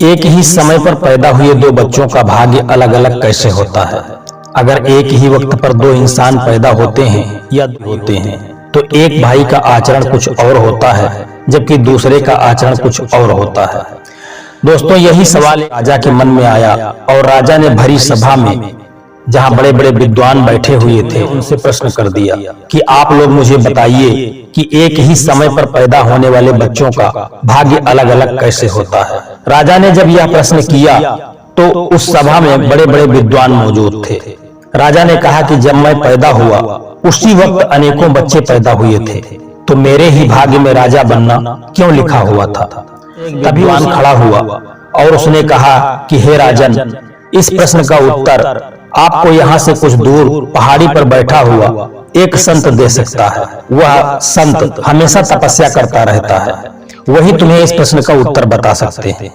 एक ही समय पर पैदा हुए दो बच्चों का भाग्य अलग अलग कैसे होता है। अगर एक ही वक्त पर दो इंसान पैदा होते हैं या होते हैं तो एक भाई का आचरण कुछ और होता है जबकि दूसरे का आचरण कुछ और होता है। दोस्तों, यही सवाल राजा के मन में आया और राजा ने भरी सभा में जहां बड़े बड़े विद्वान बैठे हुए थे उनसे प्रश्न कर दिया कि आप लोग मुझे बताइए कि एक ही समय पर पैदा होने वाले बच्चों का भाग्य अलग अलग कैसे होता है। राजा ने जब यह प्रश्न किया तो उस सभा में बड़े बड़े विद्वान मौजूद थे। राजा ने कहा कि जब मैं पैदा हुआ उसी वक्त अनेकों बच्चे पैदा हुए थे, तो मेरे ही भाग्य में राजा बनना क्यों लिखा हुआ था। तभी विद्वान खड़ा हुआ और उसने कहा कि हे राजन, इस प्रश्न का उत्तर आपको यहाँ से कुछ दूर पहाड़ी पर बैठा हुआ एक संत दे सकता है। वह संत हमेशा तपस्या करता रहता है, वही तुम्हें इस प्रश्न का उत्तर बता सकते हैं।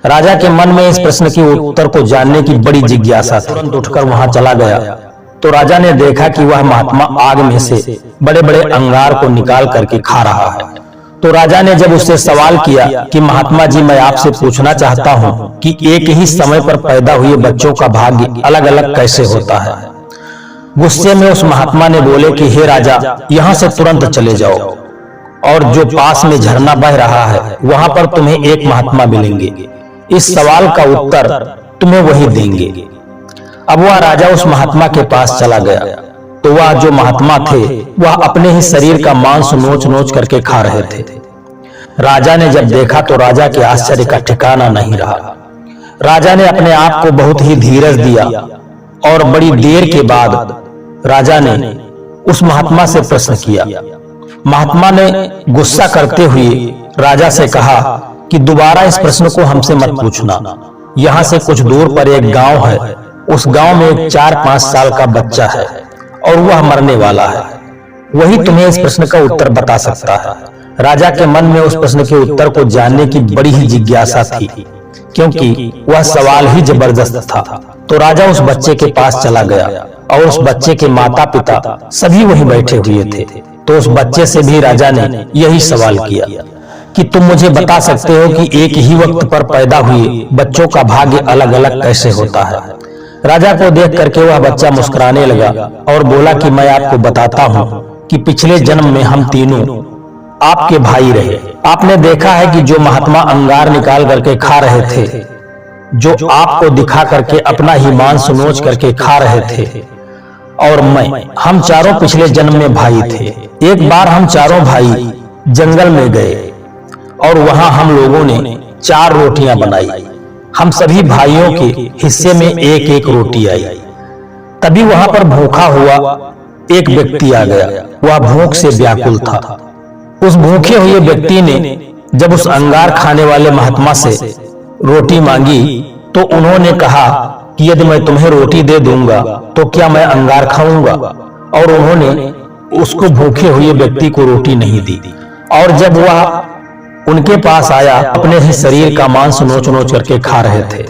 राजा के मन में इस प्रश्न के उत्तर को जानने की बड़ी जिज्ञासा थी। तुरंत उठकर वहां चला गया तो राजा ने देखा कि वह महात्मा आग में से बड़े बड़े अंगार को निकाल करके खा रहा है। तो राजा ने जब उससे सवाल किया कि महात्मा जी, मैं आपसे पूछना चाहता हूं कि एक ही समय पर पैदा हुए बच्चों का भाग्य अलग अलग कैसे होता है। गुस्से में उस महात्मा ने बोले कि हे राजा, यहां से तुरंत चले जाओ और जो पास में झरना बह रहा है वहां पर तुम्हें एक महात्मा मिलेंगे। इस सवाल का उत्तर तुम्हें वही देंगे। अब वह राजा उस महात्मा के पास चला गया तो वह जो महात्मा थे वह अपने ही शरीर का मांस नोच नोच करके खा रहे थे। राजा ने जब देखा तो राजा के आश्चर्य का ठिकाना नहीं रहा। राजा ने अपने आप को बहुत ही धीरज दिया और बड़ी देर के बाद राजा ने उस महात्मा से प्रश्न किया। महात्मा ने गुस्सा करते हुए राजा से कहा कि दोबारा इस प्रश्न को हमसे मत पूछना। यहाँ से कुछ दूर पर एक गांव है, उस गांव में एक 4-5 साल का बच्चा है और वह मरने वाला है, वही तुम्हें इस प्रश्न का उत्तर बता सकता है। राजा के मन में उस प्रश्न के उत्तर को जानने की बड़ी ही जिज्ञासा थी क्योंकि वह सवाल ही जबरदस्त था। तो राजा उस बच्चे के पास चला गया और उस बच्चे के माता पिता सभी वहीं बैठे हुए थे। तो उस बच्चे से भी राजा ने यही सवाल किया कि तुम मुझे बता सकते हो कि एक ही वक्त पर पैदा हुए बच्चों का भाग्य अलग अलग कैसे होता है। राजा को देख करके वह बच्चा मुस्कुराने लगा और बोला कि मैं आपको बताता हूँ कि पिछले जन्म में हम तीनों आपके भाई रहे। आपने देखा है कि जो महात्मा अंगार निकाल करके खा रहे थे, जो आपको दिखा करके अपना ही मांस नोच करके खा रहे थे, और हम चारों पिछले जन्म में भाई थे। एक बार हम चारों भाई जंगल में गए और वहां हम लोगों ने 4 रोटियां बनाई। हम सभी भाइयों के हिस्से में एक एक रोटी आई। तभी वहां पर भूखा हुआ एक व्यक्ति आ गया। वह भूख से व्याकुल था। उस भूखे हुए व्यक्ति ने जब उस अंगार खाने वाले महात्मा से रोटी मांगी तो उन्होंने कहा कि यदि मैं तुम्हें रोटी दे दूंगा तो क्या मैं अंगार खाऊंगा, और उन्होंने उसको भूखे हुए व्यक्ति को रोटी नहीं दी। और जब वह उनके पास आया, अपने ही शरीर का मांस नोच नोच करके खा रहे थे।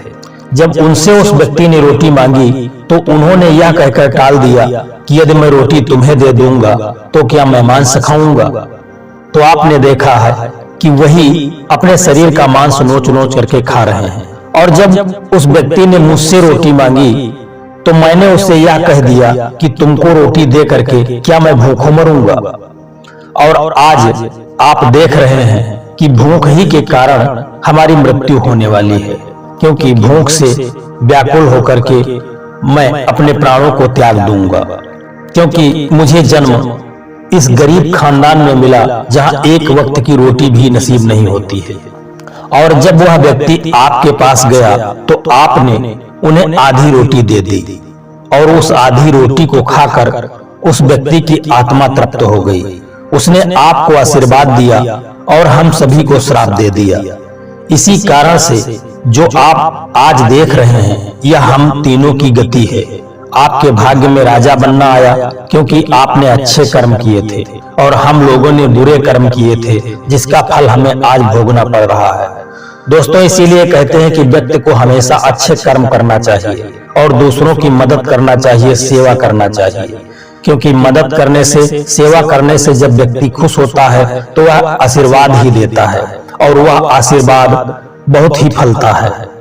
जब उनसे उस व्यक्ति ने रोटी मांगी तो उन्होंने यह कहकर टाल दिया कि यदि मैं रोटी तुम्हें दे दूंगा तो क्या मैं मांस खाऊंगा। तो आपने देखा है कि वही अपने शरीर का मांस नोच नोच करके खा रहे हैं। और जब उस व्यक्ति ने मुझसे रोटी मांगी तो मैंने उससे यह कह दिया कि तुमको रोटी दे करके क्या मैं भूखों मरूंगा। और आज आप देख रहे हैं कि भूख ही के कारण हमारी मृत्यु होने वाली है, क्योंकि भूख से व्याकुल होकर के मैं अपने प्राणों को त्याग दूंगा, क्योंकि मुझे जन्म इस गरीब खानदान में मिला जहां एक वक्त की रोटी भी नसीब नहीं होती है। और जब वह व्यक्ति आपके पास गया तो आपने उन्हें आधी रोटी दे दी और उस आधी रोटी को खाकर उस व्यक्ति की आत्मा तृप्त हो गई। उसने आपको आशीर्वाद दिया और हम सभी को श्राप दे दिया। इसी कारण से जो आप आज देख रहे हैं यह हम तीनों की गति है। आपके भाग्य में राजा बनना आया क्योंकि आपने अच्छे कर्म किए थे और हम लोगों ने बुरे कर्म किए थे, जिसका फल हमें आज भोगना पड़ रहा है। दोस्तों, इसीलिए कहते हैं कि व्यक्ति को हमेशा अच्छे कर्म करना चाहिए और दूसरों की मदद करना चाहिए, सेवा करना चाहिए, क्योंकि मदद करने से, सेवा करने से जब व्यक्ति खुश होता है तो वह आशीर्वाद ही देता है और वह आशीर्वाद बहुत ही फलता है।